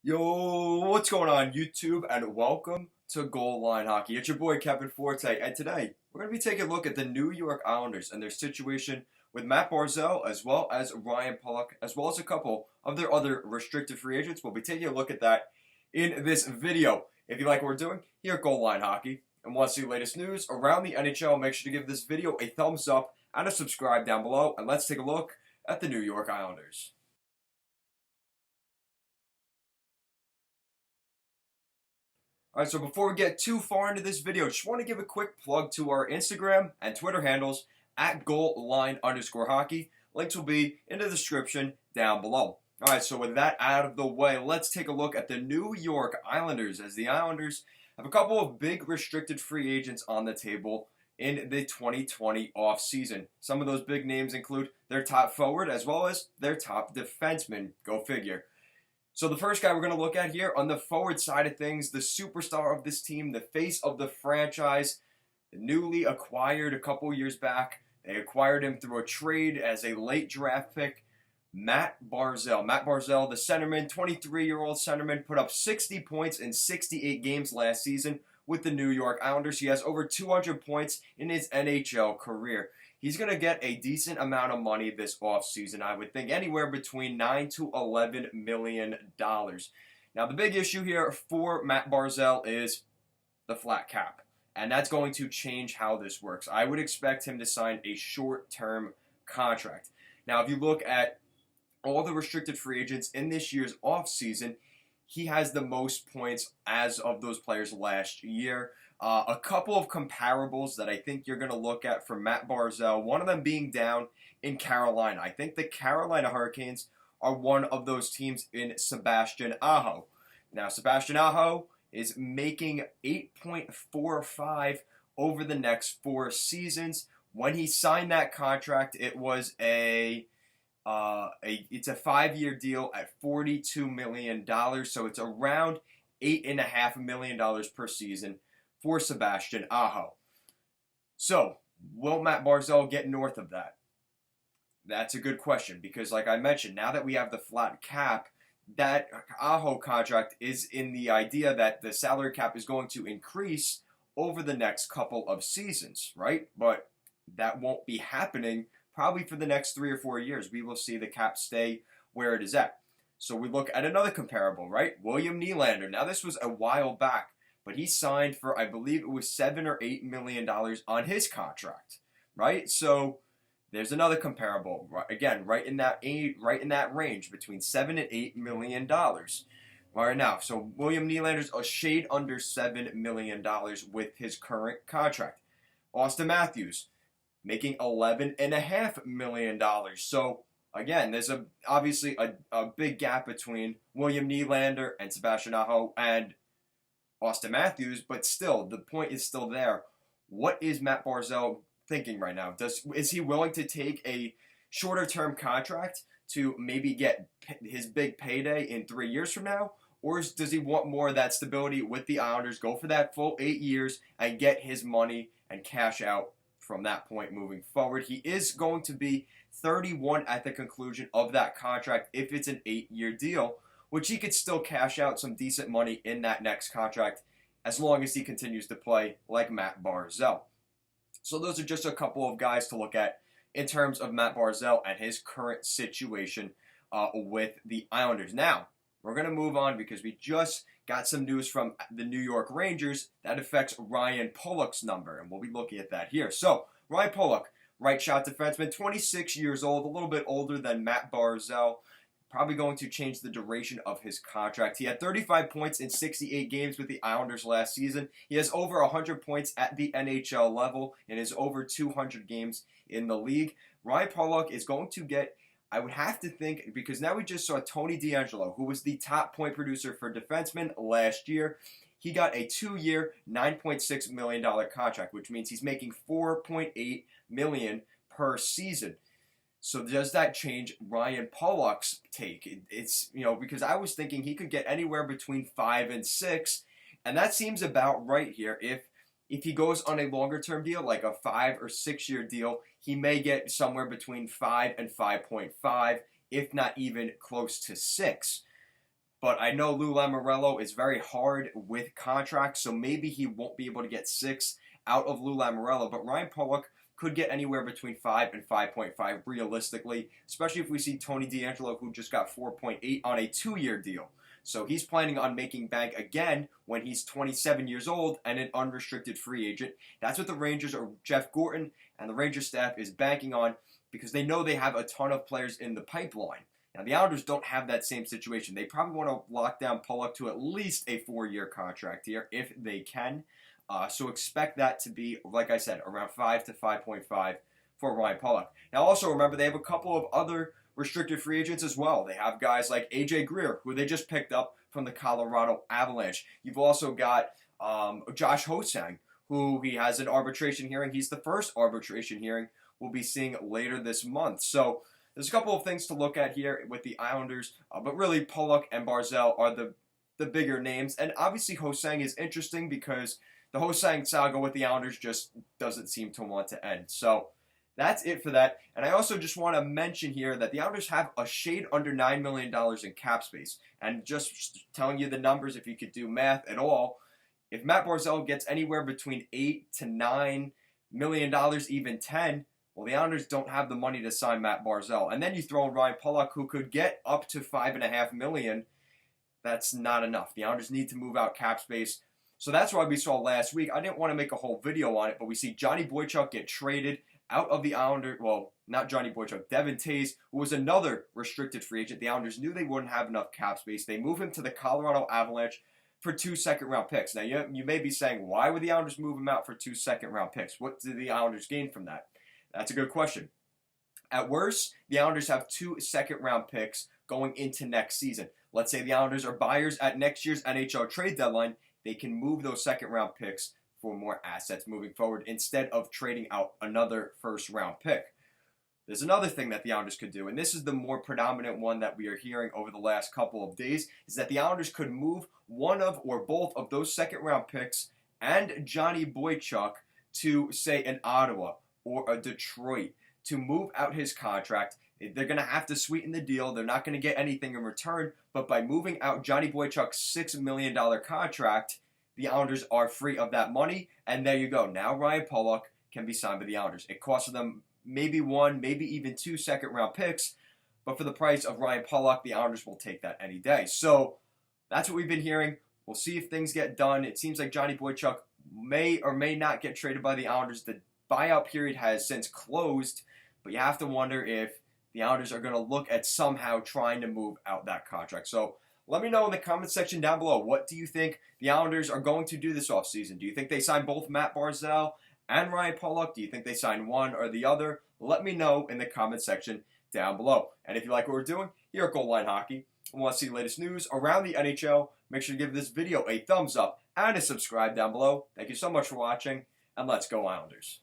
Yo, what's going on YouTube, and welcome to Goal Line Hockey. It's your boy Kevin Forte, and today we're going to be taking a look at the New York Islanders and their situation with Matt Barzell as well as Ryan Pollock, as well as a couple of their other restricted free agents. We'll be taking a look at that in this video. If you like what we're doing here at Goal Line Hockey and want to see the latest news around the NHL, make sure to give this video a thumbs up and a subscribe down below, and let's take a look at the New York Islanders. Alright, so before we get too far into this video, just want to give a quick plug to our Instagram and Twitter handles at goalline_hockey. Links will be in the description down below. Alright, so with that out of the way, let's take a look at the New York Islanders, as the Islanders have a couple of big restricted free agents on the table in the 2020 offseason. Some of those big names include their top forward as well as their top defenseman. Go figure. So the first guy we're going to look at here on the forward side of things, the superstar of this team, the face of the franchise, the newly acquired a couple years back. They acquired him through a trade as a late draft pick, Matt Barzell. Matt Barzell, the centerman, 23-year-old centerman, put up 60 points in 68 games last season with the New York Islanders. He has over 200 points in his NHL career. He's going to get a decent amount of money this offseason. I would think anywhere between $9 to $11 million. Now, the big issue here for Matt Barzell is the flat cap, and that's going to change how this works. I would expect him to sign a short-term contract. Now, if you look at all the restricted free agents in this year's offseason, he has the most points as of those players last year. A couple of comparables that I think you're going to look at for Matt Barzell, one of them being down in Carolina. I think the Carolina Hurricanes are one of those teams in Sebastian Ajo. Now, Sebastian Ajo is making $8.45 over the next 4 seasons. When he signed that contract, it was it's a 5-year deal at $42 million, so it's around $8.5 million per season for Sebastian Ajo. So, will Matt Barzell get north of that? That's a good question, because like I mentioned, now that we have the flat cap, that Ajo contract is in the idea that the salary cap is going to increase over the next couple of seasons, right? But that won't be happening probably for the next 3 or 4 years. We will see the cap stay where it is at. So we look at another comparable, right? William Nylander. Now, this was a while back, but he signed for, I believe it was $7 or $8 million on his contract, right? So there's another comparable, again, right in that range between $7 and $8 million. Right now, so William Nylander's a shade under $7 million with his current contract. Austin Matthews making $11.5 million. So again, there's obviously a big gap between William Nylander and Sebastian Ajo and Austin Matthews, but still, the point is still there. What is Matt Barzell thinking right now? Is he willing to take a shorter-term contract to maybe get his big payday in 3 years from now? Or does he want more of that stability with the Islanders, go for that full 8 years, and get his money and cash out from that point moving forward? He is going to be 31 at the conclusion of that contract if it's an 8-year deal, which he could still cash out some decent money in that next contract as long as he continues to play like Matt Barzell. So those are just a couple of guys to look at in terms of Matt Barzell and his current situation with the Islanders. Now, we're going to move on because we just got some news from the New York Rangers that affects Ryan Pollock's number, and we'll be looking at that here. So, Ryan Pollock, right shot defenseman, 26 years old, a little bit older than Matt Barzell. Probably going to change the duration of his contract. He had 35 points in 68 games with the Islanders last season. He has over 100 points at the NHL level and is over 200 games in the league. Ryan Pollock is going to get, I would have to think, because now we just saw Tony DeAngelo, who was the top point producer for defensemen last year. He got a 2-year, $9.6 million contract, which means he's making $4.8 million per season. So does that change Ryan Pollock's take? It's, because I was thinking he could get anywhere between 5 and 6, and that seems about right here. If he goes on a longer term deal, like a 5 or 6 year deal, he may get somewhere between 5 and 5.5, if not even close to 6. But I know Lou Lamoriello is very hard with contracts, so maybe he won't be able to get 6 out of Lou Lamoriello. But Ryan Pollock could get anywhere between 5 and 5.5 realistically, especially if we see Tony DeAngelo, who just got 4.8 on a 2-year deal. So he's planning on making bank again when he's 27 years old and an unrestricted free agent. That's what the Rangers, or Jeff Gorton and the Rangers staff, is banking on, because they know they have a ton of players in the pipeline. Now, the Islanders don't have that same situation. They probably want to lock down Pulock to at least a 4-year contract here, if they can. So expect that to be, like I said, around 5 to 5.5 for Ryan Pulock. Now, also remember, they have a couple of other restricted free agents as well. They have guys like AJ Greer, who they just picked up from the Colorado Avalanche. You've also got Josh Ho-Sang, who he has an arbitration hearing. He's the first arbitration hearing we'll be seeing later this month. So there's a couple of things to look at here with the Islanders, but really Pollock and Barzell are the bigger names. And obviously Ho-Sang is interesting because the Ho-Sang saga with the Islanders just doesn't seem to want to end. So that's it for that. And I also just want to mention here that the Islanders have a shade under $9 million in cap space. And just telling you the numbers, if you could do math at all, if Matt Barzell gets anywhere between $8 to $9 million, even 10, well, the Islanders don't have the money to sign Matt Barzell. And then you throw in Ryan Pollock, who could get up to $5.5 million. That's not enough. The Islanders need to move out cap space. So that's why we saw last week. I didn't want to make a whole video on it, but we see Johnny Boychuk get traded out of the Islanders. Well, not Johnny Boychuk, Devin Tays, who was another restricted free agent. The Islanders knew they wouldn't have enough cap space. They move him to the Colorado Avalanche for 2 second-round picks. Now, you may be saying, why would the Islanders move him out for 2 second-round picks? What did the Islanders gain from that? That's a good question. At worst, the Islanders have 2 second-round picks going into next season. Let's say the Islanders are buyers at next year's NHL trade deadline. They can move those second-round picks for more assets moving forward instead of trading out another first-round pick. There's another thing that the Islanders could do, and this is the more predominant one that we are hearing over the last couple of days, is that the Islanders could move one of or both of those second-round picks and Johnny Boychuk to, say, an Ottawa or a Detroit to move out his contract. They're going to have to sweeten the deal. They're not going to get anything in return, but by moving out Johnny Boychuk's $6 million contract, the Islanders are free of that money, and there you go. Now Ryan Pollock can be signed by the Islanders. It costs them maybe 1, maybe even 2 second-round picks, but for the price of Ryan Pollock, the Islanders will take that any day. So that's what we've been hearing. We'll see if things get done. It seems like Johnny Boychuk may or may not get traded by the Islanders. The buyout period has since closed, but you have to wonder if the Islanders are going to look at somehow trying to move out that contract. So let me know in the comment section down below. What do you think the Islanders are going to do this offseason? Do you think they sign both Matt Barzell and Ryan Pollock? Do you think they sign one or the other? Let me know in the comment section down below. And if you like what we're doing here at Goal Line Hockey and want to see the latest news around the NHL, make sure to give this video a thumbs up and a subscribe down below. Thank you so much for watching, and let's go Islanders.